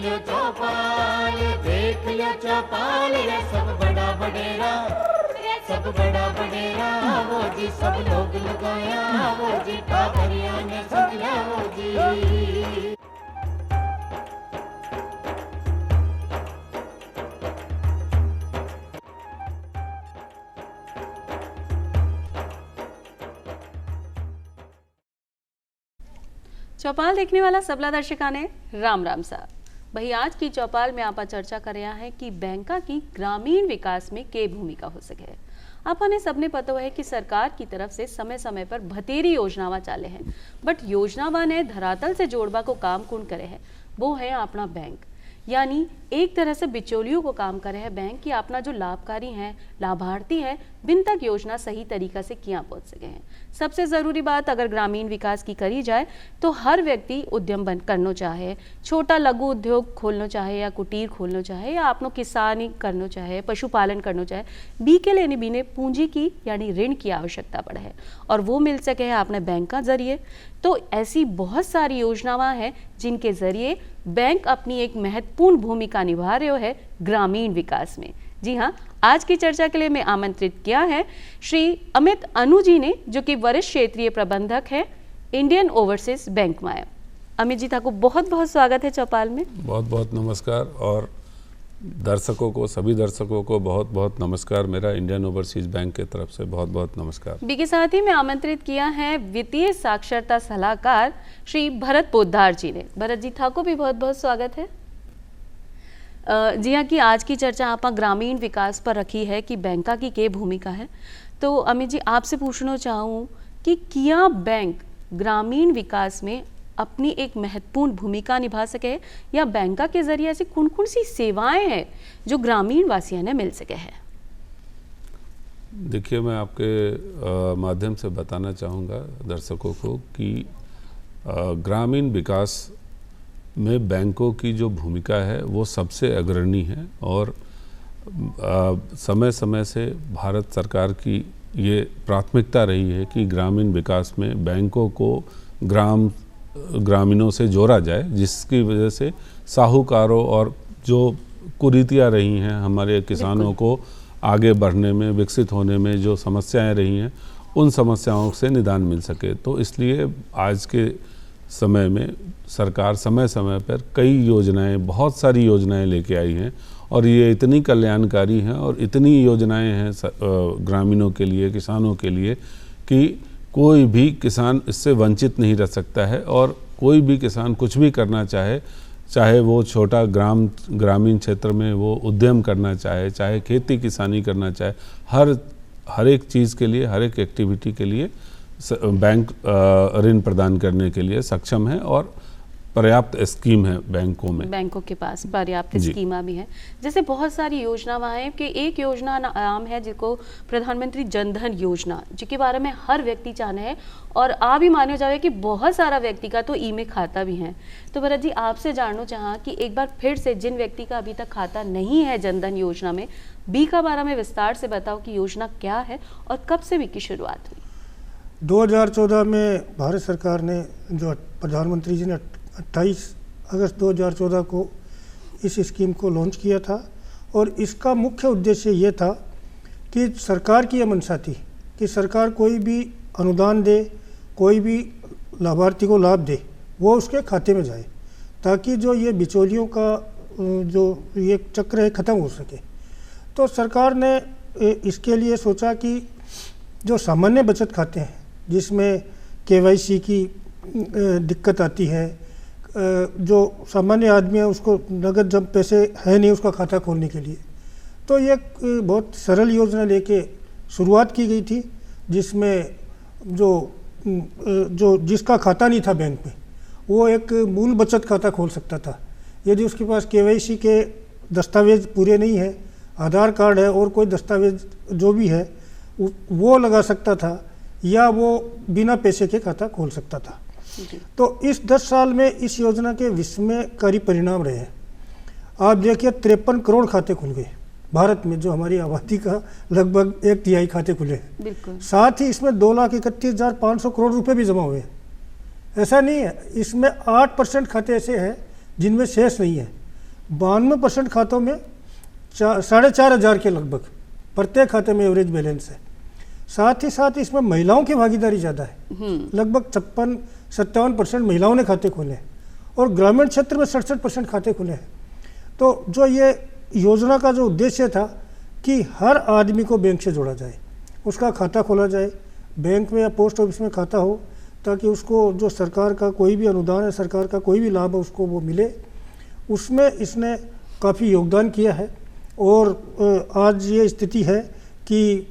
लियो चौपाल, देख लियो चौपाल, रे सब बड़ा बडेरा, सब बड़ा बडेरा वो जी, सब लोग लगाया वो जी, पादरिया ने समझा वो जी। चौपाल देखने वाला सबला दर्शका ने राम राम सा भाई। आज की चौपाल में आप चर्चा कर रहा है कि बैंका की ग्रामीण विकास में के भूमिका हो सके। आपने सबने पता है कि सरकार की तरफ से समय समय पर भतेरी योजनावा चाले हैं, बट योजनावा ने धरातल से जोड़वा को काम कौन करे है, वो है अपना बैंक। यानी एक तरह से बिचौलियों को काम करे है बैंक की अपना जो लाभकारी हैं, लाभार्थी हैं, बिन तक योजना सही तरीका से किया पहुंच सके हैं। सबसे ज़रूरी बात अगर ग्रामीण विकास की करी जाए तो हर व्यक्ति उद्यम बन करना चाहे, छोटा लघु उद्योग खोलना चाहे या कुटीर खोलना चाहे या अपनो किसानी करना चाहे, पशुपालन करना चाहे, बी के लिए बिने पूंजी की यानी ऋण की आवश्यकता पड़े है और वो मिल सके है अपने बैंक का जरिए। तो ऐसी बहुत सारी योजनाएं हैं जिनके जरिए बैंक अपनी एक महत्वपूर्ण भूमिका निभा रहे है ग्रामीण विकास में। जी हाँ, आज की चर्चा के लिए मैं आमंत्रित किया है श्री अमित अनु जी ने, जो कि वरिष्ठ क्षेत्रीय प्रबंधक है इंडियन ओवरसीज बैंक में। अमित जी, आपको बहुत बहुत स्वागत है चौपाल में। बहुत बहुत नमस्कार और दर्शकों को, सभी दर्शकों को बहुत बहुत नमस्कार। मेरा इंडियन ओवरसीज बैंक की तरफ से बहुत बहुत नमस्कार। बी के साथ ही मैं आमंत्रित किया है वित्तीय साक्षरता सलाहकार श्री भरत पोद्दार जी ने। भरत जी, था को भी बहुत बहुत स्वागत है। जी हाँ, कि आज की चर्चा आप ग्रामीण विकास पर रखी है कि बैंका की क्या भूमिका है। तो अमित जी, आपसे पूछना चाहूँ कि क्या बैंक ग्रामीण विकास में अपनी एक महत्वपूर्ण भूमिका निभा सके या बैंका के जरिए ऐसी कौन कौन सी सेवाएं हैं जो ग्रामीण वासियों ने मिल सके हैं? देखिए, मैं आपके माध्यम से बताना चाहूँगा दर्शकों को कि ग्रामीण विकास में बैंकों की जो भूमिका है वो सबसे अग्रणी है और समय समय से भारत सरकार की ये प्राथमिकता रही है कि ग्रामीण विकास में बैंकों को ग्रामीणों से जोड़ा जाए, जिसकी वजह से साहूकारों और जो कुरीतियाँ रही हैं हमारे किसानों को आगे बढ़ने में, विकसित होने में जो समस्याएं रही हैं, उन समस्याओं से निदान मिल सके। तो इसलिए आज के समय में सरकार समय समय पर कई योजनाएं, बहुत सारी योजनाएं लेके आई हैं और ये इतनी कल्याणकारी हैं और इतनी योजनाएं हैं ग्रामीणों के लिए, किसानों के लिए कि कोई भी किसान इससे वंचित नहीं रह सकता है। और कोई भी किसान कुछ भी करना चाहे, चाहे वो छोटा ग्रामीण क्षेत्र में वो उद्यम करना चाहे, चाहे खेती किसानी करना चाहे, हर एक चीज़ के लिए, हर एक एक्टिविटी के लिए बैंक ऋण प्रदान करने के लिए सक्षम है और पर्याप्त स्कीम है बैंकों में। बैंकों के पास पर्याप्त स्कीमा भी है। जैसे बहुत सारी योजनाएं हैं कि एक योजना नाम है जिसको प्रधानमंत्री जन धन योजना, जिसके बारे में हर व्यक्ति चाहना है और आ भी माने जाए कि बहुत सारा व्यक्ति का तो ई में खाता भी है। तो भरत जी, आपसे जानना चाहा कि एक बार फिर से जिन व्यक्ति का अभी तक खाता नहीं है जन धन योजना में, बी का बारे में विस्तार से बताओ कि योजना क्या है और कब से बी की शुरुआत हुई? 2014 में भारत सरकार ने, जो प्रधानमंत्री जी ने 28 अगस्त 2014 को इस स्कीम को लॉन्च किया था और इसका मुख्य उद्देश्य ये था कि सरकार की यह मंशा थी कि सरकार कोई भी अनुदान दे, कोई भी लाभार्थी को लाभ दे, वो उसके खाते में जाए ताकि जो ये बिचौलियों का जो ये चक्र है ख़त्म हो सके। तो सरकार ने इसके लिए सोचा कि जो सामान्य बचत खाते हैं जिसमें KYC की दिक्कत आती है, जो सामान्य आदमी है उसको नगद जब पैसे है नहीं उसका खाता खोलने के लिए, तो ये बहुत सरल योजना लेके शुरुआत की गई थी जिसमें जो जिसका खाता नहीं था बैंक में वो एक मूल बचत खाता खोल सकता था। यदि उसके पास KYC के दस्तावेज पूरे नहीं है, आधार कार्ड है और कोई दस्तावेज जो भी है वो लगा सकता था या वो बिना पैसे के खाता खोल सकता था। तो इस 10 साल में इस योजना के विस्मयकारी परिणाम रहे हैं। आप देखिए 53 करोड़ खाते खुल गए भारत में, जो हमारी आबादी का लगभग 1/3 खाते खुले हैं। साथ ही इसमें 2,31,500 करोड़ रुपए भी जमा हुए हैं। ऐसा नहीं है, इसमें 8% खाते ऐसे हैं जिनमें शेष नहीं है। 92% खातों में 4,500 के लगभग प्रत्येक खाते में एवरेज बैलेंस है। साथ ही साथ इसमें महिलाओं की भागीदारी ज़्यादा है, लगभग 56-57% महिलाओं ने खाते खोले हैं और ग्रामीण क्षेत्र में 67% खाते खुले हैं। तो जो ये योजना का जो उद्देश्य था कि हर आदमी को बैंक से जोड़ा जाए, उसका खाता खोला जाए, बैंक में या पोस्ट ऑफिस में खाता हो, ताकि उसको जो सरकार का कोई भी अनुदान है, सरकार का कोई भी लाभ है, उसको वो मिले। उसमें इसने काफ़ी योगदान किया है और आज ये स्थिति है कि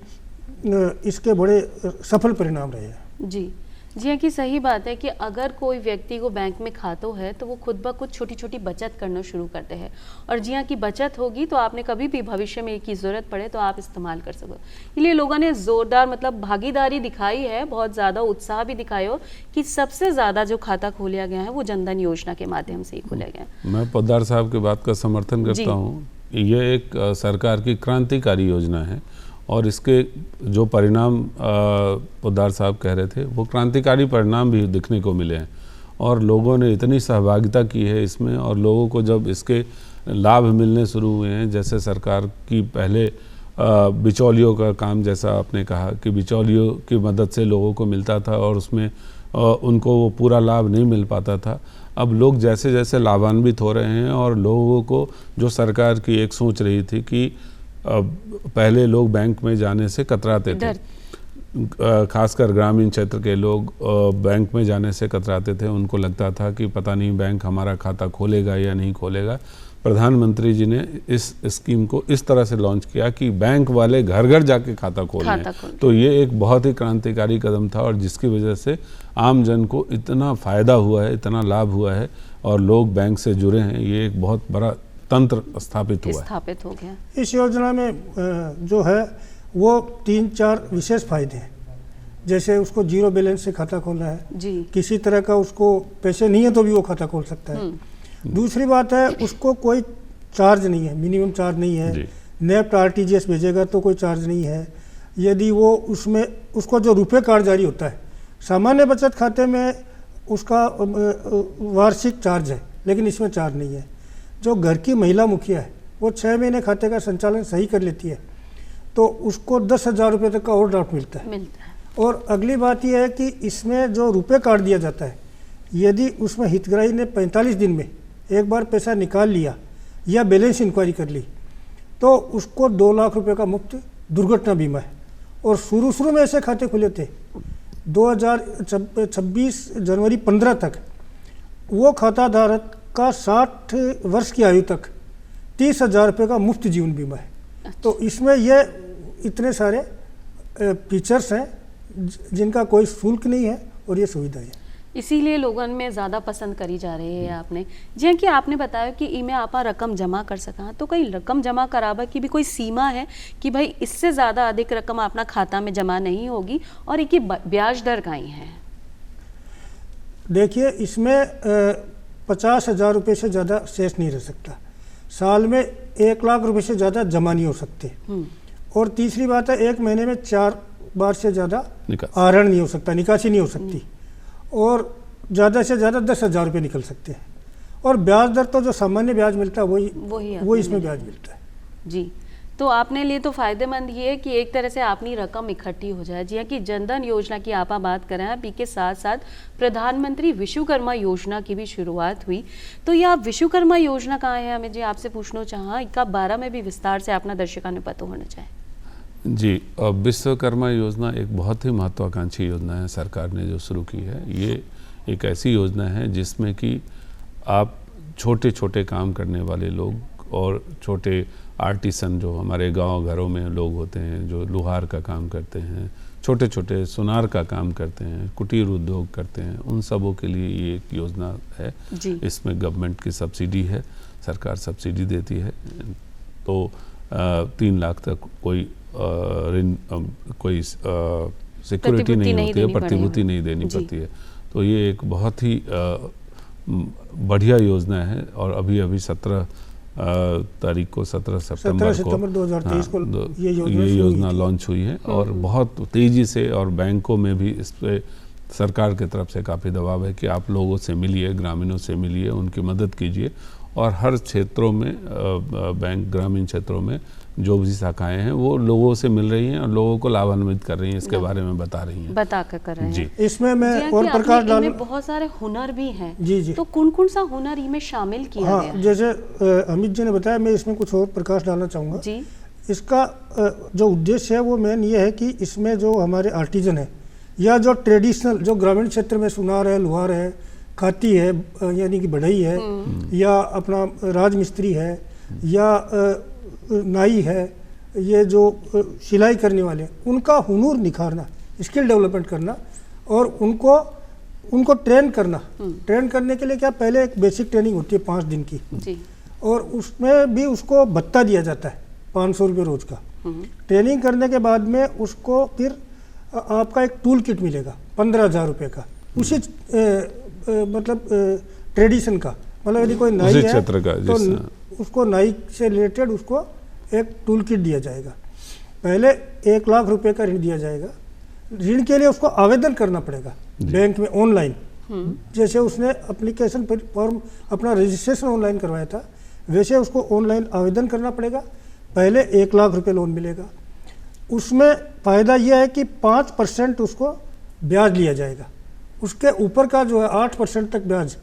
इसके बड़े सफल परिणाम रहे हैं। जी हाँ कि सही बात है कि अगर कोई व्यक्ति को बैंक में खाता है तो वो खुद ब खुद छोटी छोटी बचत करना शुरू करते हैं, और जी हाँ की बचत होगी तो आपने कभी भी भविष्य में की ज़रूरत पड़े तो आप इस्तेमाल कर सको। इसलिए लोगों ने ज़ोरदार मतलब भागीदारी दिखाई है, बहुत ज़्यादा उत्साह भी दिखाया हो कि सबसे ज़्यादा जो खाता खोला गया है वो जनधन योजना के माध्यम से ही खोला गया है। मैं पोद्दार साहब की बात का समर्थन करता हूँ। ये एक सरकार की क्रांतिकारी योजना है और इसके जो परिणाम पोद्दार साहब कह रहे थे वो क्रांतिकारी परिणाम भी दिखने को मिले हैं और लोगों ने इतनी सहभागिता की है इसमें, और लोगों को जब इसके लाभ मिलने शुरू हुए हैं, जैसे सरकार की पहले बिचौलियों का काम, जैसा आपने कहा कि बिचौलियों की मदद से लोगों को मिलता था और उसमें उनको वो पूरा लाभ नहीं मिल पाता था। अब लोग जैसे जैसे लाभान्वित हो रहे हैं और लोगों को जो सरकार की एक सोच रही थी कि पहले लोग बैंक में जाने से कतराते थे, खासकर ग्रामीण क्षेत्र के लोग बैंक में जाने से कतराते थे, उनको लगता था कि पता नहीं बैंक हमारा खाता खोलेगा या नहीं खोलेगा। प्रधानमंत्री जी ने इस स्कीम को इस तरह से लॉन्च किया कि बैंक वाले घर घर जाके खाता खोलें। तो ये एक बहुत ही क्रांतिकारी कदम था और जिसकी वजह से आम जन को इतना फ़ायदा हुआ है, इतना लाभ हुआ है और लोग बैंक से जुड़े हैं। ये एक बहुत बड़ा तंत्र स्थापित हो गया। इस योजना में जो है वो 3-4 विशेष फायदे हैं, जैसे उसको जीरो बैलेंस से खाता खोलना है जी। किसी तरह का उसको पैसे नहीं है तो भी वो खाता खोल सकता है। दूसरी बात है उसको कोई चार्ज नहीं है, मिनिमम चार्ज नहीं है। नेफ्ट RTGS भेजेगा तो कोई चार्ज नहीं है। यदि वो उसमें उसको जो रुपए कार्ड जारी होता है, सामान्य बचत खाते में उसका वार्षिक चार्ज है, लेकिन इसमें चार्ज नहीं है। जो घर की महिला मुखिया है वो 6 महीने खाते का संचालन सही कर लेती है तो उसको 10,000 रुपये तक का ओवरड्राफ्ट मिलता है। और अगली बात यह है कि इसमें जो रुपए कार्ड दिया जाता है, यदि उसमें हितग्राही ने 45 दिन में एक बार पैसा निकाल लिया या बैलेंस इंक्वायरी कर ली तो उसको 2 लाख रुपए का मुफ्त दुर्घटना बीमा है। और शुरू में ऐसे खाते खुले थे 2026 जनवरी 15 तक वो खाता धारक का 60 वर्ष की आयु तक 30,000 रुपये का मुफ्त जीवन बीमा है। तो इसमें ये इतने सारे फीचर्स हैं जिनका कोई शुल्क नहीं है और ये सुविधा है, इसीलिए लोगों में ज़्यादा पसंद करी जा रही है। आपने जी कि आपने बताया कि इमें आप रकम जमा कर सका, तो कई रकम जमा करावा की भी कोई सीमा है कि भाई इससे ज़्यादा अधिक रकम अपना खाता में जमा नहीं होगी, और एक ब्याज दर कहीं है? देखिए इसमें 50,000 रुपये से ज़्यादा शेष नहीं रह सकता, साल में 1 लाख रुपये से ज़्यादा जमा नहीं हो सकते, और तीसरी बात है 1 महीने में 4 बार से ज़्यादा आहरण नहीं हो सकता, निकासी नहीं हो सकती, और ज़्यादा से ज़्यादा 10,000 रुपये निकल सकते हैं। और ब्याज दर तो जो सामान्य ब्याज मिलता है वही इसमें ब्याज मिलता है जी। तो आपने लिए तो फ़ायदेमंद ये है कि एक तरह से अपनी रकम इकट्ठी हो जाए। जी हाँ कि जनधन योजना की आप बात कर रहे हैं, अभी के साथ साथ प्रधानमंत्री विश्वकर्मा योजना की भी शुरुआत हुई। तो ये आप विश्वकर्मा योजना कहाँ है, हमें जी आपसे पूछना चाहा, इसका बारे में भी विस्तार से अपना दर्शकों ने पता होना चाहिए। जी, विश्वकर्मा योजना एक बहुत ही महत्वाकांक्षी योजना है, सरकार ने जो शुरू की है। ये एक ऐसी योजना है जिसमें कि आप छोटे छोटे काम करने वाले लोग और छोटे आर्टिसन जो हमारे गांव घरों में लोग होते हैं, जो लोहार का काम करते हैं, छोटे छोटे सुनार का काम करते हैं, कुटीर उद्योग करते हैं, उन सबों के लिए ये एक योजना है। इसमें गवर्नमेंट की सब्सिडी है, सरकार सब्सिडी देती है। तो 3 लाख तक कोई सिक्योरिटी नहीं होती है, प्रतिभूति नहीं देनी पड़ती है। तो ये एक बहुत ही बढ़िया योजना है। और अभी 17 तारीख को 17 सितंबर को 2023 को ये योजना लॉन्च हुई है और बहुत तेज़ी से, और बैंकों में भी इस पे सरकार की तरफ से काफ़ी दबाव है कि आप लोगों से मिलिए, ग्रामीणों से मिलिए, उनकी मदद कीजिए और हर क्षेत्रों में बैंक ग्रामीण क्षेत्रों में जो भी शाखाएं हैं वो लोगों से मिल रही हैं और लोगों को लाभान्वित कर रही हैं, इसके बारे में बता रही हैं, बता कर रहे हैं। जी। इसमें मैं जी हाँ, और कि प्रकाश आपने डालूं। इनमें बहुत सारे हुनर भी हैं। जी जी। तो कौन कौन सा हुनर इनमें शामिल किया हाँ, गया है? जैसे अमित जी ने बताया, मैं इसमें कुछ और प्रकाश डालना चाहूँगा। जी। इसका जो उद्देश्य है वो मेन ये है कि इसमें जो हमारे आर्टिजन है या जो ट्रेडिशनल जो ग्रामीण क्षेत्र में सुनार है, लुहार है, खाती है यानी कि बढ़ई है, या अपना राजमिस्त्री है, या नाई है, ये जो सिलाई करने वाले हैं, उनका हुनर निखारना, स्किल डेवलपमेंट करना और उनको ट्रेन करना। ट्रेन करने के लिए क्या, पहले एक बेसिक ट्रेनिंग होती है 5 दिन की, जी। और उसमें भी उसको भत्ता दिया जाता है 500 रुपये रोज का। ट्रेनिंग करने के बाद में उसको फिर आपका एक टूल किट मिलेगा 15,000 रुपये का, उसी मतलब ट्रेडिशन का, मतलब यदि कोई नाई है क्षेत्र का, तो उसको नाई से रिलेटेड उसको एक टूल किट दिया जाएगा। पहले 1 लाख रुपए का ऋण दिया जाएगा। ऋण के लिए उसको आवेदन करना पड़ेगा बैंक में ऑनलाइन। जैसे उसने एप्लीकेशन फॉर्म अपना रजिस्ट्रेशन ऑनलाइन करवाया था, वैसे उसको ऑनलाइन आवेदन करना पड़ेगा। पहले 1 लाख रुपए लोन मिलेगा। उसमें फ़ायदा यह है कि 5% उसको ब्याज लिया जाएगा। उसके ऊपर का जो है 8% तक ब्याज,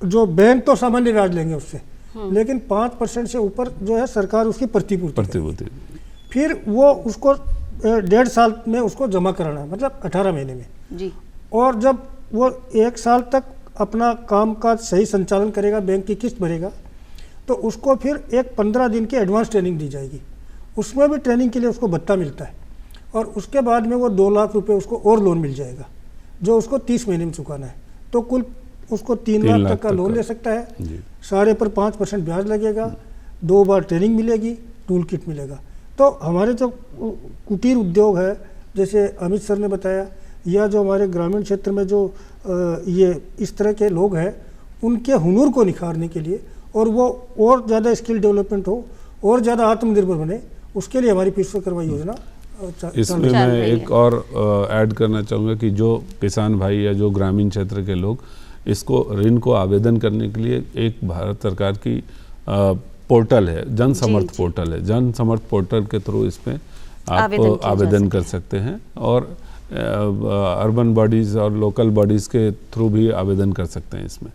जो बैंक तो सामान्य ब्याज लेंगे उससे, लेकिन 5% से ऊपर जो है सरकार उसकी प्रतिपूर्ति। फिर वो उसको 1.5 साल में उसको जमा कराना है, मतलब 18 महीने में जी। और जब वो 1 साल तक अपना काम का सही संचालन करेगा, बैंक की किस्त भरेगा, तो उसको फिर एक 15 दिन की एडवांस ट्रेनिंग दी जाएगी। उसमें भी ट्रेनिंग के लिए उसको भत्ता मिलता है, और उसके बाद में वो 2 लाख रुपए उसको और लोन मिल जाएगा, जो उसको 30 महीने में चुकाना है। तो कुल उसको 3 लाख तक का लोन ले सकता है। सारे पर 5% ब्याज लगेगा, 2 बार ट्रेनिंग मिलेगी, टूल किट मिलेगा। तो हमारे जो कुटीर उद्योग है, जैसे अमित सर ने बताया, या जो हमारे ग्रामीण क्षेत्र में जो ये इस तरह के लोग हैं, उनके हुनर को निखारने के लिए, और वो और ज़्यादा स्किल डेवलपमेंट हो और ज़्यादा आत्मनिर्भर बने, उसके लिए हमारी विश्वकर्मा योजना इसमें मैं एक और ऐड करना चाहूँगा कि जो किसान भाई या जो ग्रामीण क्षेत्र के लोग इसको ऋण को आवेदन करने के लिए एक भारत सरकार की पोर्टल है, जन समर्थ पोर्टल है। जन समर्थ पोर्टल के थ्रू इसमें आप आवेदन कर सकते हैं, और अर्बन बॉडीज़ और लोकल बॉडीज़ के थ्रू भी आवेदन कर सकते हैं इसमें।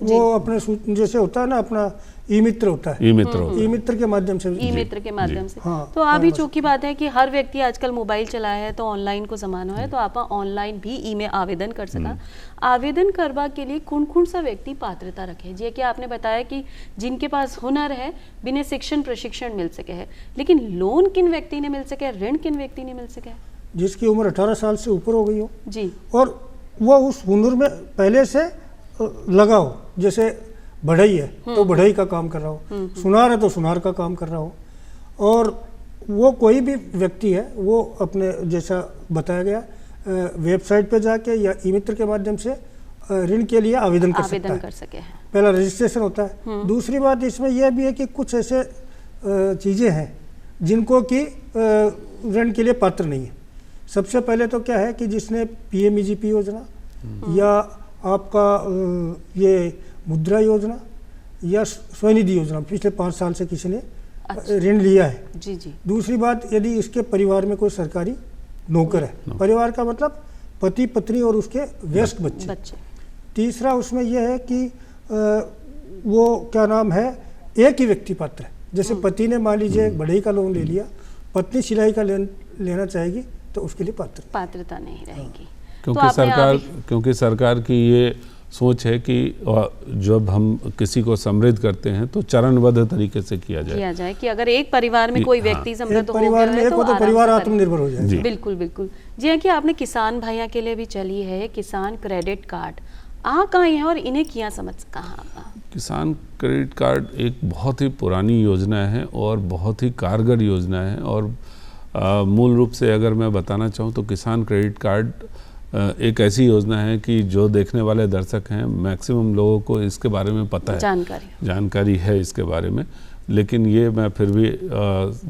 वो अपने जैसे होता है ना, अपना ई-मित्र होता है, ई-मित्र के माध्यम से, ई-मित्र के माध्यम से। हाँ, तो अभी चौकी बात है कि हर व्यक्ति आजकल मोबाइल चलाया है, तो ऑनलाइन को जमाना है, तो आप ऑनलाइन भी ई में आवेदन कर सका। आवेदन करवा के लिए कौन कौन सा व्यक्ति पात्रता रखे? जी कि आपने बताया कि जिनके पास हुनर है, बिना शिक्षण प्रशिक्षण मिल सके है, लेकिन लोन किन व्यक्ति ने मिल सके, ऋण किन व्यक्ति ने मिल सके? जिसकी उम्र 18 साल से ऊपर हो गई हो जी, और वो उस हुनर में पहले से लगा हो। जैसे बढ़ई है तो बढ़ई का काम कर रहा हो, सुनार है तो सुनार का काम कर रहा हो, और वो कोई भी व्यक्ति है वो अपने जैसा बताया गया वेबसाइट पे जाके या ई-मित्र के माध्यम से ऋण के लिए आवेदन कर सकता है। पहला रजिस्ट्रेशन होता है। दूसरी बात इसमें यह भी है कि कुछ ऐसे चीज़ें हैं जिनको कि ऋण के लिए पात्र नहीं है। सबसे पहले तो क्या है कि जिसने पीएमईजीपी योजना या आपका ये मुद्रा योजना या स्वनिधि योजना पिछले 5 साल से किसी ने ऋण लिया है। जी जी। दूसरी बात, यदि इसके परिवार में कोई सरकारी नौकर है, परिवार का मतलब पति पत्नी और उसके वयस्क बच्चे। तीसरा उसमें यह है कि वो क्या नाम है, एक ही व्यक्ति पात्र है। जैसे पति ने मान लीजिए बढ़ई का लोन ले लिया, पत्नी सिलाई का लेना चाहेगी तो उसके लिए पात्रता नहीं रहेगी। क्योंकि सरकार की ये सोच है कि जब हम किसी को समृद्ध करते हैं तो चरणबद्ध तरीके से किया जाए कि अगर एक परिवार में कोई व्यक्ति समृद्ध हो गया है तो परिवार आत्मनिर्भर हो जाए। बिल्कुल बिल्कुल। जी हाँ, कि आपने किसान भाइयों के लिए भी चली है किसान क्रेडिट कार्ड, कहाँ है और इन्हें किया समझ कहाँ? किसान क्रेडिट कार्ड एक बहुत ही पुरानी योजना है और बहुत ही कारगर योजना है, और मूल रूप से अगर मैं बताना चाहूँ तो किसान क्रेडिट कार्ड एक ऐसी योजना है कि जो देखने वाले दर्शक हैं मैक्सिमम लोगों को इसके बारे में पता है, जानकारी है इसके बारे में, लेकिन ये मैं फिर भी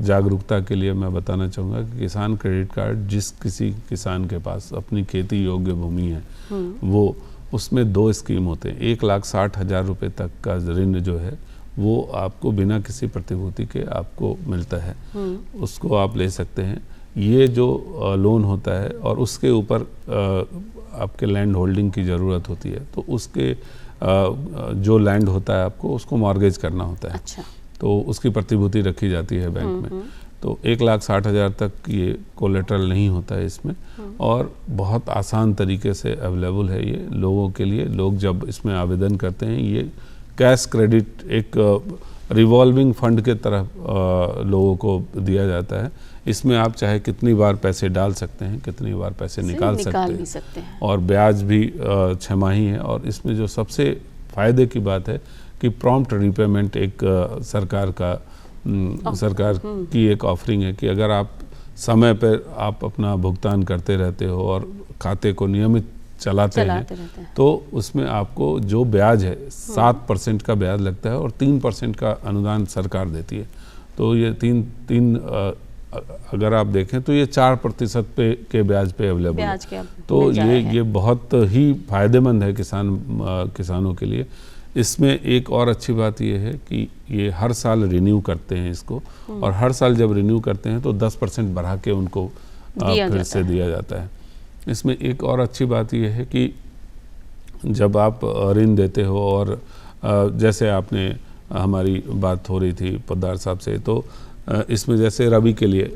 जागरूकता के लिए मैं बताना चाहूँगा कि किसान क्रेडिट कार्ड जिस किसी किसान के पास अपनी खेती योग्य भूमि है वो उसमें 2 स्कीम होते हैं। 1,60,000 रुपये तक का ऋण जो है वो आपको बिना किसी प्रतिभूति के आपको मिलता है, उसको आप ले सकते हैं। ये जो लोन होता है और उसके ऊपर आपके लैंड होल्डिंग की ज़रूरत होती है, तो उसके जो लैंड होता है आपको उसको मॉर्गेज करना होता है। अच्छा। तो उसकी प्रतिभूति रखी जाती है बैंक में। तो 1,60,000 तक ये कोलेटरल नहीं होता है इसमें, और बहुत आसान तरीके से अवेलेबल है ये लोगों के लिए। लोग जब इसमें आवेदन करते हैं, ये कैश क्रेडिट एक रिवॉल्विंग फंड के तरह लोगों को दिया जाता है। इसमें आप चाहे कितनी बार पैसे डाल सकते हैं, कितनी बार पैसे निकाल सकते हैं, और ब्याज भी 6 माही है। और इसमें जो सबसे फ़ायदे की बात है कि प्रॉम्प्ट रिपेमेंट एक सरकार की एक ऑफरिंग है कि अगर आप समय पर आप अपना भुगतान करते रहते हो और खाते को नियमित चलाते हैं, तो उसमें आपको जो ब्याज है 7% का ब्याज लगता है और 3% का अनुदान सरकार देती है। तो ये तीन अगर आप देखें तो ये 4% के ब्याज पे अवेलेबल है। तो ये बहुत ही फायदेमंद है किसानों के लिए। इसमें एक और अच्छी बात ये है कि ये हर साल रिन्यू करते हैं इसको, और हर साल जब रिन्यू करते हैं तो 10% बढ़ा के उनको फिर से दिया जाता है। इसमें एक और अच्छी बात ये है कि जब आप ऋण देते हो, और जैसे आपने हमारी बात हो रही थी पोद्दार साहब से, तो इसमें जैसे रबी के लिए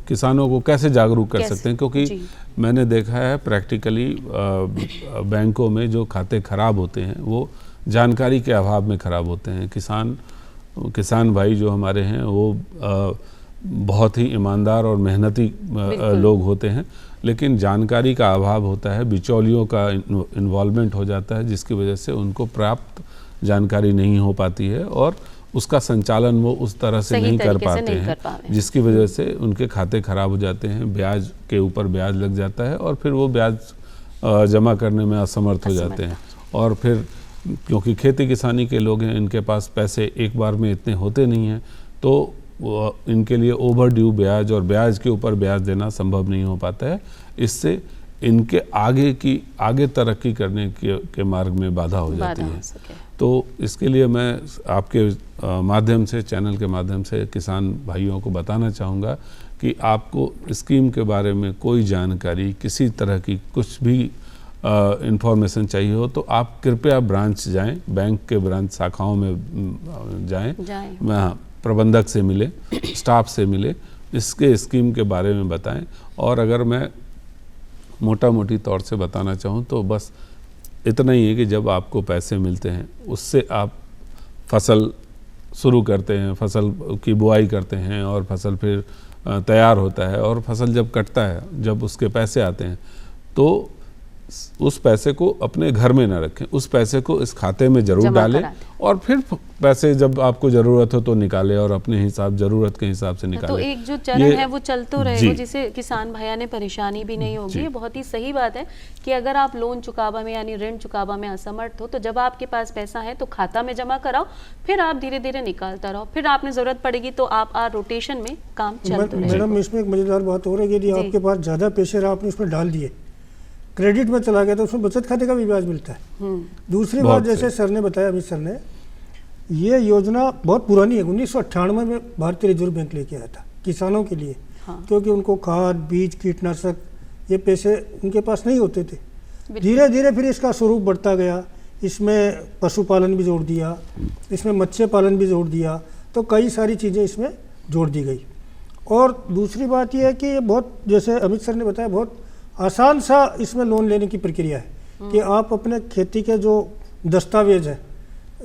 किसानों को कैसे जागरूक कर सकते हैं, क्योंकि मैंने देखा है प्रैक्टिकली बैंकों में जो खाते खराब होते हैं वो जानकारी के अभाव में खराब होते हैं। किसान भाई जो हमारे हैं वो बहुत ही ईमानदार और मेहनती लोग होते हैं, लेकिन जानकारी का अभाव होता है, बिचौलियों का इन्वॉल्वमेंट हो जाता है, जिसकी वजह से उनको प्राप्त जानकारी नहीं हो पाती है और उसका संचालन वो उस तरह से नहीं कर पाते हैं, जिसकी वजह से उनके खाते खराब हो जाते हैं, ब्याज के ऊपर ब्याज लग जाता है और फिर वो ब्याज जमा करने में असमर्थ हो जाते हैं। और फिर क्योंकि खेती किसानी के लोग हैं, इनके पास पैसे एक बार में इतने होते नहीं हैं, तो इनके लिए ओवर ड्यू ब्याज और ब्याज के ऊपर ब्याज देना संभव नहीं हो पाता है। इससे इनके आगे तरक्की करने के मार्ग में बाधा हो जाती है। तो इसके लिए मैं आपके माध्यम से, चैनल के माध्यम से किसान भाइयों को बताना चाहूँगा कि आपको स्कीम के बारे में कोई जानकारी, किसी तरह की कुछ भी इंफॉर्मेशन चाहिए हो तो आप कृपया ब्रांच जाएं, बैंक के ब्रांच शाखाओं में जाएं। प्रबंधक से मिले, स्टाफ से मिले, इसके स्कीम के बारे में बताएं। और अगर मैं मोटा मोटी तौर से बताना चाहूँ तो बस इतना ही है कि जब आपको पैसे मिलते हैं उससे आप फसल शुरू करते हैं, फसल की बुआई करते हैं और फसल फिर तैयार होता है, और फसल जब कटता है, जब उसके पैसे आते हैं, तो उस पैसे को अपने घर में ना रखें, उस पैसे को इस खाते में जरूर डालें और फिर पैसे जब आपको ज़रूरत हो तो निकालें और अपने हिसाब, ज़रूरत के हिसाब से निकालें। तो एक जो चरण है वो चलते रहेगा, जिससे किसान भैया ने परेशानी भी नहीं होगी। ये बहुत ही सही बात है कि अगर आप लोन चुकावा में यानी ऋण चुकावा में असमर्थ हो तो जब आपके पास पैसा है तो खाता में जमा कराओ, फिर आप धीरे धीरे निकालता रहो, फिर आपने ज़रूरत पड़ेगी तो आप रोटेशन में काम चलते रहेगा। मैडम इसमें एक मज़ेदार बात हो रही है, यदि आपके पास ज़्यादा पैसे रहा, आपने उसमें डाल दिए, क्रेडिट में चला गया तो उसमें बचत खाते का भी ब्याज मिलता है। दूसरी बात, जैसे सर ने बताया, अमित सर ने, ये योजना बहुत पुरानी है, 1998 में भारतीय रिजर्व बैंक लेके आया था किसानों के लिए। क्योंकि उनको खाद, बीज, कीटनाशक ये पैसे उनके पास नहीं होते थे। धीरे धीरे फिर इसका स्वरूप बढ़ता गया, इसमें पशुपालन भी जोड़ दिया, इसमें मत्स्य पालन भी जोड़ दिया, तो कई सारी चीज़ें इसमें जोड़ दी गई। और दूसरी बात यह है कि ये बहुत, जैसे अमित सर ने बताया, बहुत आसान सा इसमें लोन लेने की प्रक्रिया है कि आप अपने खेती के जो दस्तावेज है,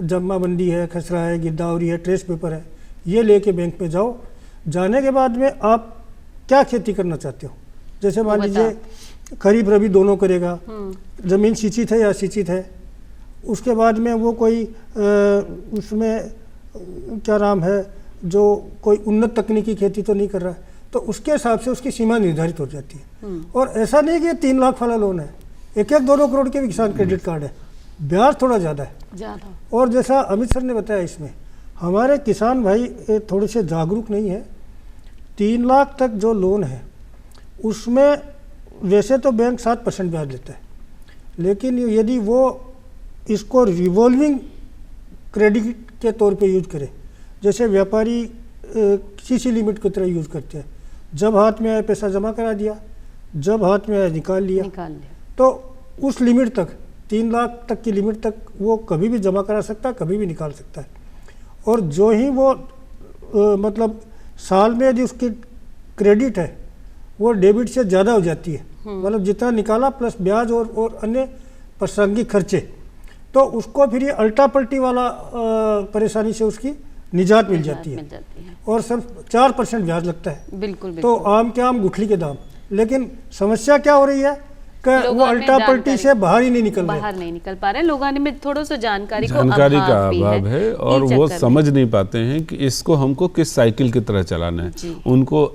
जमाबंदी है, खसरा है, गिरदावरी है, ट्रेस पेपर है, ये लेके बैंक में जाओ। जाने के बाद में आप क्या खेती करना चाहते हो, जैसे मान लीजिए खरीफ रबी दोनों करेगा, ज़मीन सिंचित है या असिंचित है, उसके बाद में वो कोई उसमें क्या नाम है, जो कोई उन्नत तकनीकी खेती तो नहीं कर रहा है, तो उसके हिसाब से उसकी सीमा निर्धारित हो जाती है। और ऐसा नहीं कि 3 लाख वाला लोन है, 1-2 करोड़ के भी किसान क्रेडिट कार्ड है, ब्याज थोड़ा ज़्यादा है। और जैसा अमित सर ने बताया, इसमें हमारे किसान भाई थोड़े से जागरूक नहीं है। 3 लाख तक जो लोन है उसमें वैसे तो बैंक 7% ब्याज लेता है, लेकिन यदि वो इसको रिवॉल्विंग क्रेडिट के तौर पे यूज करें, जैसे व्यापारी सीसी लिमिट की तरह यूज करते हैं, जब हाथ में आया पैसा जमा करा दिया, जब हाथ में आया निकाल लिया, तो उस लिमिट तक 3 लाख तक की लिमिट तक वो कभी भी जमा करा सकता है, कभी भी निकाल सकता है। और जो ही वो मतलब साल में यदि उसकी क्रेडिट है वो डेबिट से ज़्यादा हो जाती है, मतलब जितना निकाला प्लस ब्याज और अन्य प्रासंगिक खर्चे, तो उसको फिर ये अल्टा पल्टी वाला परेशानी से उसकी निजात मिल जाती है। और सिर्फ 4% ब्याज लगता है। बिल्कुल। तो आम के आम गुठली के दाम। लेकिन समस्या क्या हो रही है कि वो अल्टा पल्टी से बाहर ही नहीं निकल पा रहे। लोगों में थोड़ा सा जानकारी का अभाव है और वो समझ नहीं पाते हैं कि इसको हमको किस साइकिल की तरह चलाना है। उनको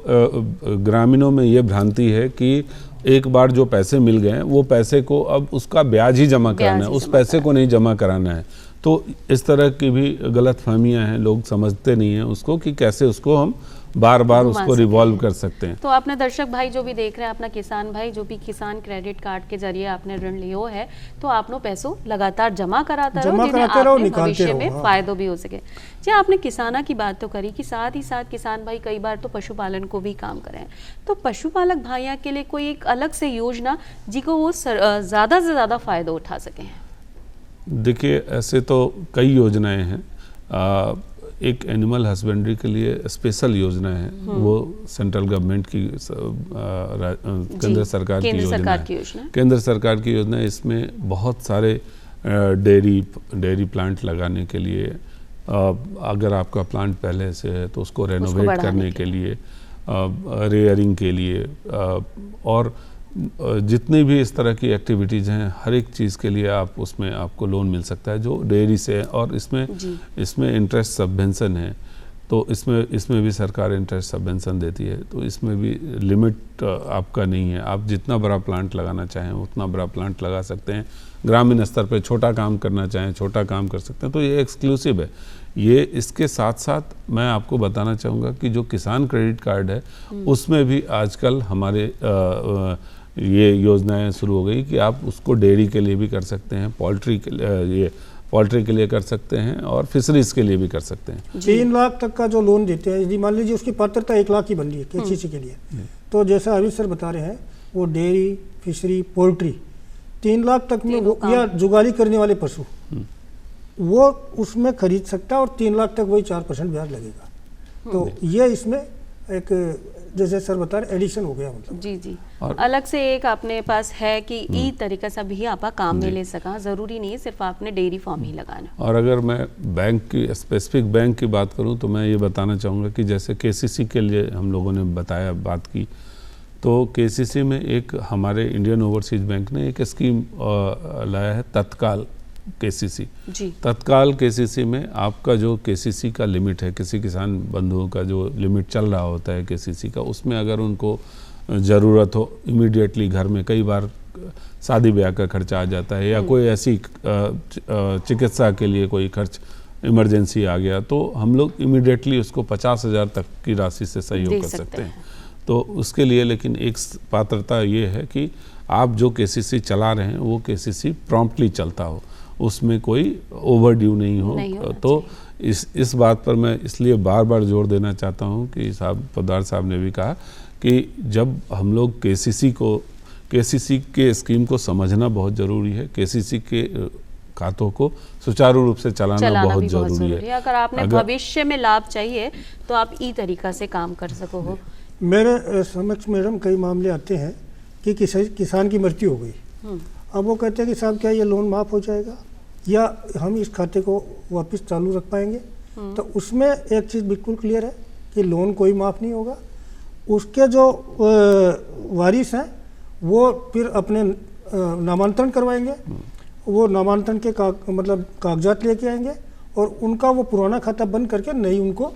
ग्रामीणों में ये भ्रांति है कि एक बार जो पैसे मिल गए वो पैसे को अब उसका ब्याज ही जमा कराना है, उस पैसे को नहीं जमा कराना है। तो इस तरह की भी गलतफहमियां हैं, लोग समझते नहीं हैं उसको कि कैसे उसको हम बार बार उसको रिवॉल्व कर सकते हैं। तो अपने दर्शक भाई जो भी देख रहे हैं, अपना किसान भाई जो भी किसान क्रेडिट कार्ड के जरिए आपने ऋण लियो है, तो आपने पैसों लगातार जमा कराता रहो, भविष्य में फायदो भी हो सके। जी, आपने किसाना की बात तो करी कि साथ ही साथ किसान भाई कई बार तो पशुपालन को भी काम करें, तो पशुपालक भाइयों के लिए कोई एक अलग से योजना जिसको वो ज़्यादा से ज़्यादा फायदा उठा सकें? देखिए, ऐसे तो कई योजनाएं हैं। एक एनिमल हस्बेंड्री के लिए स्पेशल योजना है, वो सेंट्रल गवर्नमेंट की केंद्र सरकार की योजना है। केंद्र सरकार की योजना है। इसमें बहुत सारे डेयरी प्लांट लगाने के लिए, अगर आपका प्लांट पहले से है तो उसको रेनोवेट करने के लिए, रेयरिंग के लिए, और जितनी भी इस तरह की एक्टिविटीज़ हैं, हर एक चीज़ के लिए आप उसमें आपको लोन मिल सकता है जो डेयरी से है। और इसमें इंटरेस्ट सबवेंशन है, तो इसमें भी सरकार इंटरेस्ट सबवेंशन देती है। तो इसमें भी लिमिट आपका नहीं है, आप जितना बड़ा प्लांट लगाना चाहें उतना बड़ा प्लांट लगा सकते हैं। ग्रामीण स्तर पे छोटा काम करना चाहें छोटा काम कर सकते हैं। तो ये एक्सक्लूसिव है। ये इसके साथ साथ मैं आपको बताना चाहूँगा कि जो किसान क्रेडिट कार्ड है उसमें भी आजकल हमारे ये योजनाएं शुरू हो गई कि आप उसको डेयरी के लिए भी कर सकते हैं, पोल्ट्री के लिए कर सकते हैं और फिशरीज के लिए भी कर सकते हैं। 3 लाख तक का जो लोन देते हैं, यदि मान लीजिए उसकी पात्रता 1 लाख की बन रही है केसीसी के लिए, तो जैसा अभी सर बता रहे हैं वो डेयरी, फिशरी, पोल्ट्री 3 लाख तक में या जुगाली करने वाले पशु वो उसमें खरीद सकता है और 3 लाख तक वही 4% ब्याज लगेगा। तो ये इसमें एक जैसे सर बता रहे एडिशन हो गया, मतलब जी अलग से एक अपने पास है कि ई तरीका से भी आप काम में ले सका, जरूरी नहीं है सिर्फ आपने डेयरी फार्म ही लगाना। और अगर मैं बैंक की स्पेसिफिक बैंक की बात करूं तो मैं ये बताना चाहूँगा कि जैसे केसीसी के लिए हम लोगों ने बात की, तो केसीसी में एक हमारे इंडियन ओवरसीज बैंक ने एक स्कीम लाया है तत्काल केसीसी। तत्काल केसीसी में आपका जो केसीसी का लिमिट है, किसी किसान बंधुओं का जो लिमिट चल रहा होता है केसीसी का, उसमें अगर उनको ज़रूरत हो इमीडिएटली, घर में कई बार शादी ब्याह का खर्चा आ जाता है या कोई ऐसी चिकित्सा के लिए कोई खर्च इमरजेंसी आ गया, तो हम लोग इमीडिएटली उसको 50,000 तक की राशि से सहयोग कर सकते हैं। तो उसके लिए लेकिन एक पात्रता ये है कि आप जो केसीसी चला रहे हैं वो केसीसी प्रॉम्प्टली चलता हो, उसमें कोई ओवरड्यू नहीं हो। तो इस बात पर मैं इसलिए बार बार जोर देना चाहता हूं कि पोद्दार साहब ने भी कहा कि जब हम लोग केसीसी के स्कीम को समझना बहुत ज़रूरी है, केसीसी के खातों को सुचारू रूप से चलाना बहुत ज़रूरी है। अगर आपने भविष्य में लाभ चाहिए तो आप ई तरीका से काम कर सको हो। मेरे समक्ष मैडम कई मामले आते हैं कि किसान की मृत्यु हो गई, अब वो कहते हैं कि साहब क्या ये लोन माफ़ हो जाएगा या हम इस खाते को वापस चालू रख पाएंगे? तो उसमें एक चीज़ बिल्कुल क्लियर है कि लोन कोई माफ़ नहीं होगा। उसके जो वारिस हैं वो फिर अपने नामांतरण करवाएंगे, वो नामांतरण के मतलब कागजात लेके आएंगे और उनका वो पुराना खाता बंद करके उनको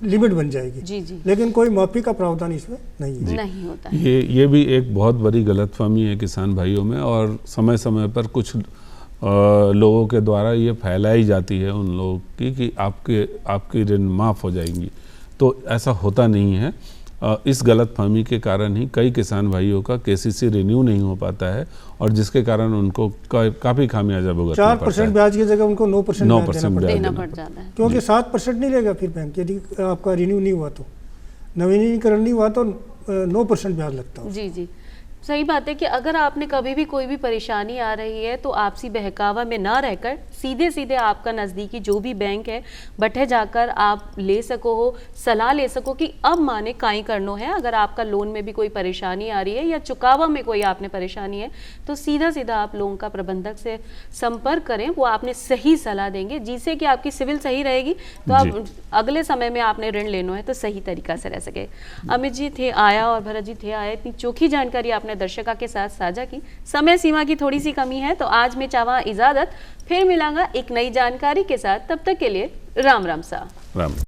लिमिट बन जाएगी। लेकिन कोई माफी का प्रावधान इसमें नहीं होता। ये भी एक बहुत बड़ी गलतफहमी है किसान भाइयों में, और समय समय पर कुछ लोगों के द्वारा ये फैलाई जाती है उन लोगों की कि आपकी ऋण माफ़ हो जाएंगी। तो ऐसा होता नहीं है। इस गलतफहमी के कारण ही कई किसान भाइयों का केसीसी रिन्यू नहीं हो पाता है और जिसके कारण उनको काफ़ी खामियाजा भुगतना पड़ता 4% है। ब्याज की जगह उनको 9% ब्याज देना पड़ता है, देना पड़ जाता है। क्योंकि 7% नहीं लेगा फिर बैंक, यदि आपका रिन्यू नहीं हुआ तो, नवीनीकरण नहीं हुआ तो 9% ब्याज लगता है। जी जी, सही बात है कि अगर आपने कभी भी कोई भी परेशानी आ रही है तो आपसी बहकावा में ना रहकर सीधे सीधे आपका नज़दीकी जो भी बैंक है बठे जाकर आप ले सको हो, सलाह ले सको कि अब माने काई करनो है। अगर आपका लोन में भी कोई परेशानी आ रही है या चुकावा में कोई आपने परेशानी है तो सीधा सीधा आप लोन का प्रबंधक से संपर्क करें, वो आपने सही सलाह देंगे जिससे कि आपकी सिविल सही रहेगी तो आप अगले समय में आपने ऋण लेना है तो सही तरीका से रह सके। अमित जी थे आया और भरत जी थे आया, इतनी चोखी जानकारी आपने दर्शका के साथ साझा की। समय सीमा की थोड़ी सी कमी है तो आज मैं चाहवा इजाजत, फिर मिलांगा एक नई जानकारी के साथ। तब तक के लिए राम राम सा। राम।